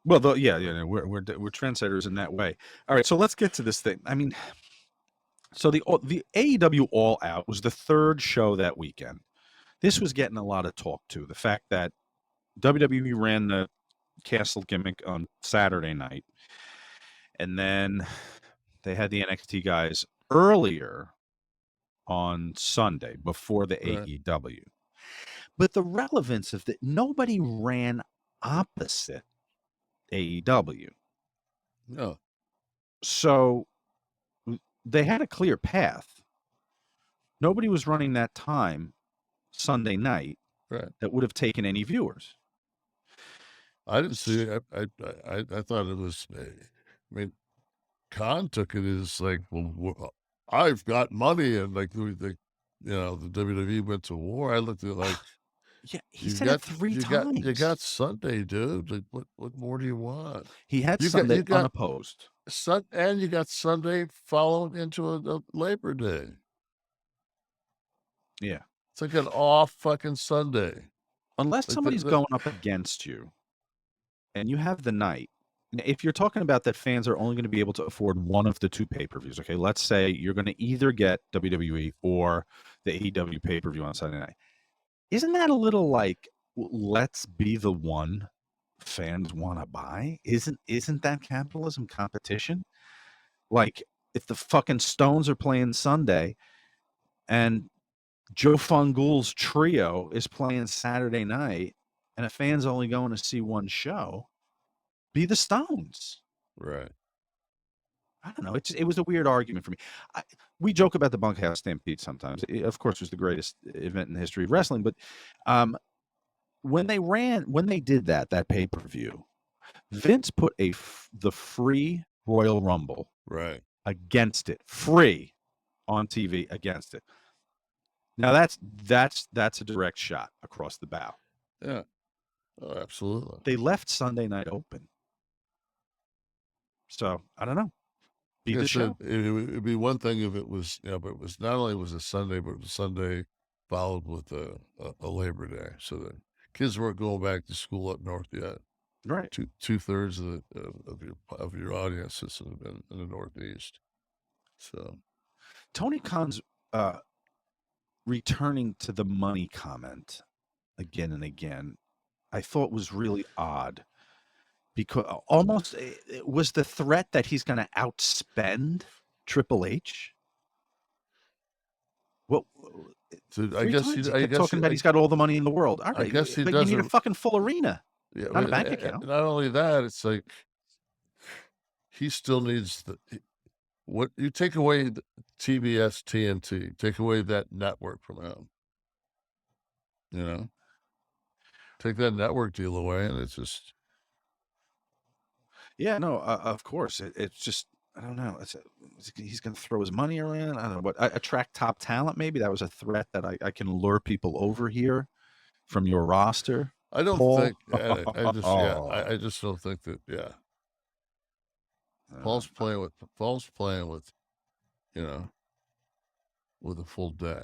Well, yeah, we're trendsetters in that way. All right, so let's get to this thing. I mean, so the AEW All Out was the third show that weekend. This was getting a lot of talk too. The fact that WWE ran the Castle gimmick on Saturday night, and then they had the NXT guys earlier on Sunday before the Right. AEW. But the relevance of that, nobody ran opposite AEW. No. So they had a clear path. Nobody was running that time Sunday night Right. that would have taken any viewers. I didn't see it. I thought it was. I mean, Khan took it as like, well, I've got money, and like the WWE went to war. I looked at it like, Yeah, he said it 3 you times. got Sunday, dude. Like, what more do you want? He had You Sunday got unopposed. and you got Sunday following into a Labor Day. Yeah. It's like an off fucking Sunday. Unless Like somebody's going up against you and you have the night. If you're talking about that fans are only going to be able to afford one of the two pay-per-views, okay, let's say you're going to either get WWE or the AEW pay-per-view on Sunday night. Isn't that a little like, let's be the one fans want to buy? Isn't that capitalism competition? Like, if the fucking Stones are playing Sunday and Joe Fungool's trio is playing Saturday night and a fan's only going to see one show, be the Stones. right. I don't know. It was a weird argument for me. We joke about the Bunkhouse Stampede sometimes. It, of course, was the greatest event in the history of wrestling. But when they did that pay per view, Vince put the free Royal Rumble Right. against it, free on TV against it. Now that's a direct shot across the bow. Yeah. Oh, absolutely. They left Sunday night open. So I don't know. Be the show. It'd be one thing if it was, but it was not only was it Sunday, but it was Sunday followed with a Labor Day, so the kids weren't going back to school up north yet. Right. Two-thirds of your audience is in the Northeast. So Tony Khan's returning to the money comment again and again, I thought was really odd because almost it was the threat that he's going to outspend Triple H. Well, I guess he kept talking about he's got all the money in the world. All right, I guess he but you need a doesn't. fucking full arena, Yeah, not a bank account. not only that, it's like he still needs what you take away the TBS, TNT, take away that network from him. You know, take that network deal away, and it's just Yeah, no, of course. It's just I don't know. He's going to throw his money around. I don't know what attract top talent. Maybe that was a threat that I can lure people over here from your roster. I don't Paul. think. I just don't think that. Yeah, Paul's playing with, you know, with a full day.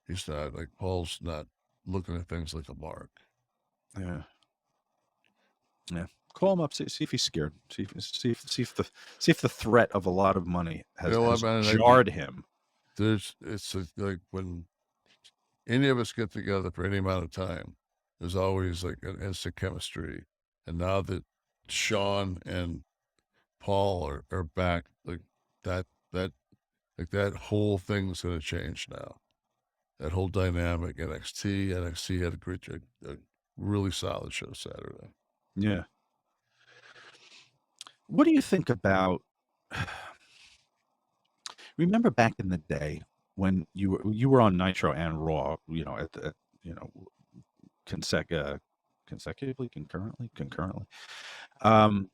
He's not like Paul's not looking at things like a mark. Yeah. Yeah. Call him up. See if he's scared. See if the threat of a lot of money has jarred him. It's like when any of us get together for any amount of time, there's always like an instant chemistry. And now that Sean and Paul are back, like that that whole thing's going to change now. That whole dynamic, NXT had a really solid show Saturday. Yeah. What do you think about? Remember back in the day when you were on Nitro and Raw, at the consecutively, concurrently. And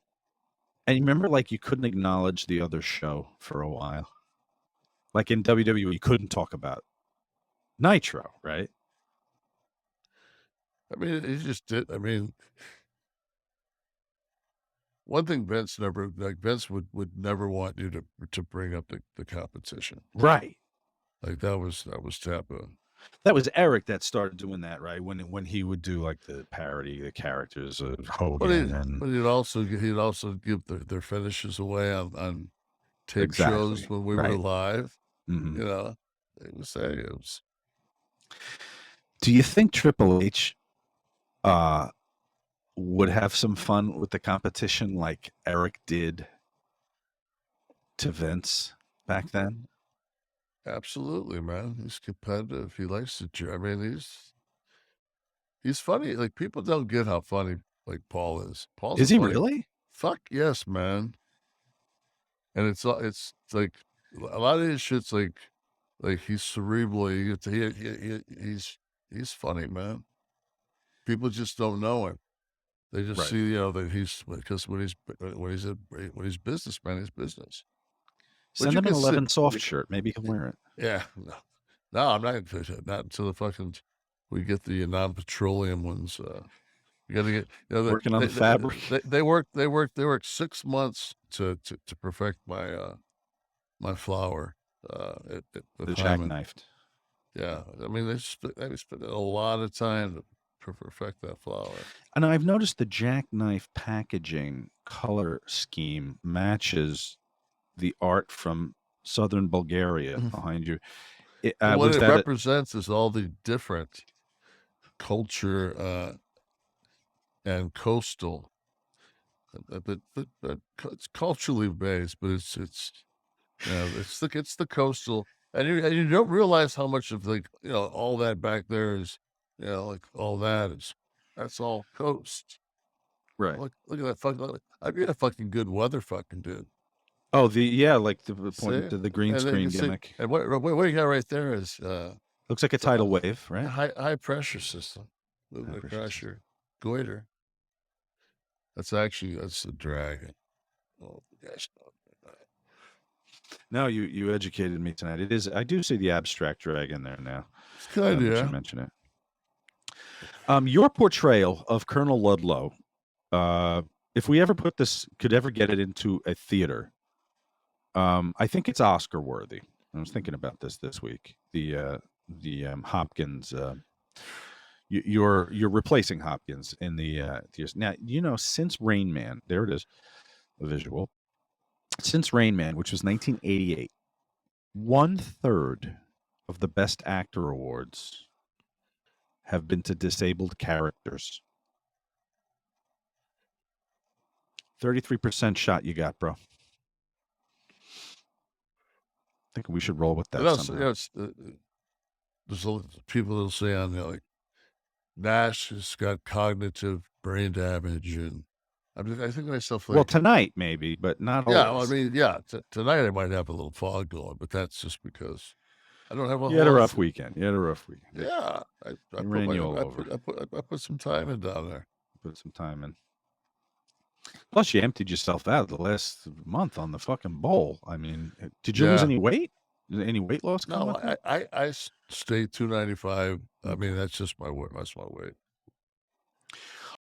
you remember like you couldn't acknowledge the other show for a while. Like in WWE, you couldn't talk about Nitro, right? I mean, he just did. I mean, one thing Vince would never want you to bring up the competition. Right. Like that was taboo. That was Eric that started doing that, right? When he would do like the parody, the characters of Hogan and But he'd also give their finishes away on tape shows exactly when we were right. live. Hmm. You know, it was Do you think Triple H uh, would have some fun with the competition like Eric did to Vince back then? absolutely, man. He's competitive. He likes I mean, he's funny. Like people don't get how funny like Paul is. Paul's a Is he funny. really? Fuck yes, man. And it's like a lot of his shit's like he's cerebral. He's funny, man. People just don't know him. They just Right. see, that he's because when he's businessman, he's business. But Send you him an can sit, 11 soft shirt. Maybe he'll wear it. yeah, no, I'm not not until the fucking we get the non-petroleum ones. We got to get, Working on the fabric, they work 6 months to perfect my flour with the Hyman. jackknifed. Yeah, I mean they spent a lot of time to perfect that flour. And I've noticed the jackknife packaging color scheme matches the art from southern Bulgaria behind you. And what Was it that represents is all the different culture and coastal, it's culturally based, but it's the coastal, and you don't realize how much of all that back there is, like all that is that's all coast. right? Look at that fucking. I'd be a fucking good weather fucking dude. Oh, like the pointing See, to the green and then you screen can see, gimmick. and what you got right there is Looks like a it's a tidal wave, right? high pressure system High moving pressure across system. your goiter. That's the dragon. Oh gosh, No, you educated me tonight. It is. I do see the abstract dragon there now. it's kind of That you mention it. Your portrayal of Colonel Ludlow. If we ever could ever get it into a theater, I think it's Oscar worthy. I was thinking about this week. The Hopkins. You're replacing Hopkins in the theaters now. Since Rain Man, there it is, a visual. Since Rain Man, which was 1988, 1/3 of the Best Actor awards have been to disabled characters. 33% shot you got, bro. I think we should roll with that somehow. There's people that'll say on there like Nash has got cognitive brain damage, and I think to myself Well, like, tonight maybe, but not yeah, well, I always. mean, yeah, tonight I might have a little fog going, but that's just because I don't have a You whole had a lot rough of. weekend. You had a rough weekend. Yeah, He ran you all over. I put some time in down there. Put some time in. Plus, you emptied yourself out the last month on the fucking bowl. I mean, did you lose Yeah, any weight? Any weight loss come no, with it? I stayed 295. I Okay. mean, that's just my weight. That's my weight.